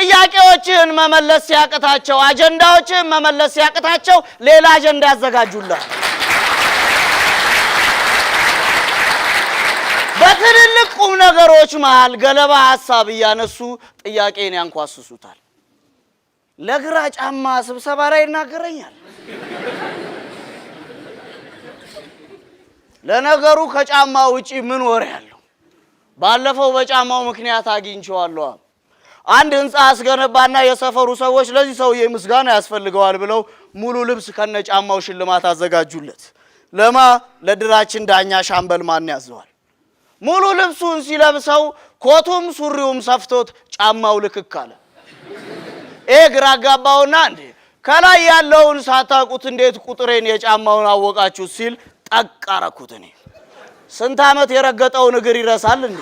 ጥያቄዎችን መመለስ ያቀታቸው አጀንዳዎችን መመለስ ያቀታቸው ሌላ አጀንዳ ያዘጋጁላል። በትልልቅ ቁም ነገሮች መሃል ገለባ ሐሳብ ያነሱ ጥያቄን ያንኳስሱታል። ለግራ ጫማ ስብሰባ ላይ ይናገረኛል። ለነገሩ ከጫማ ውጪ ምን ወሬ ያለው? ባለፈው በጫማው ምክንያት አግኝቼዋለሁ። አንድ ህንጻ አስገነባና የሰፈሩ ሰዎች ለዚህ ሰውዬ ምስጋና ያስፈልገዋል ብለው ሙሉ ልብስ ከነጫማው ሽልማት አዘጋጁለት። ለድራችን ዳኛ ሻምበል ማን ያዘዋል። ሙሉ ልብሱን ሲለብሰው ኮቱም ሱሪውም ሰፍቶት ጫማው ልክክ አለ። ግራ አጋባውና እንዴ ከላይ ያለውን ሳታውቁት እንዴት ቁጥሬን የጫማውን አወቃችሁ ሲል ጠቃረኩት። እኔ ስንት ዓመት የረገጠውን እግር ይረሳል እንዴ?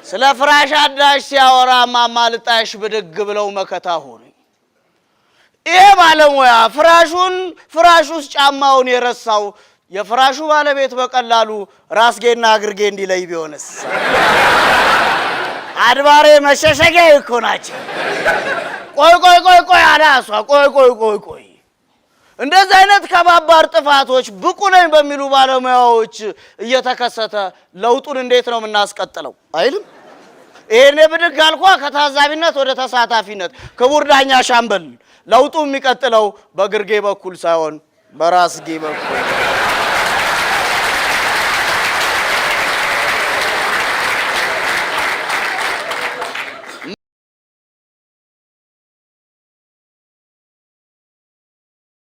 ስለ ፍራሽ አዳሽ ሲያወራ ማማልጣሽ ብድግ ብለው መከታ ሆነ። ይሄ ባለሙያ ፍራሽ ውስጥ ጫማውን የረሳው የፍራሹ ባለቤት በቀላሉ ራስጌና እግርጌ እንዲለይ ቢሆንስ? አድባሬ መሸሸጊያ እኮ ናቸው። ቆይ አላሷ ቆይ እንደዚህ አይነት ከባባር ጥፋቶች ብቁ ነኝ በሚሉ ባለሙያዎች እየተከሰተ ለውጡን እንዴት ነው የምናስቀጥለው አይልም? ይሄኔ ብድግ አልኳ ከታዛቢነት ወደ ተሳታፊነት። ክቡር ዳኛ ሻምበል ለውጡ የሚቀጥለው በግርጌ በኩል ሳይሆን በራስጌ በኩል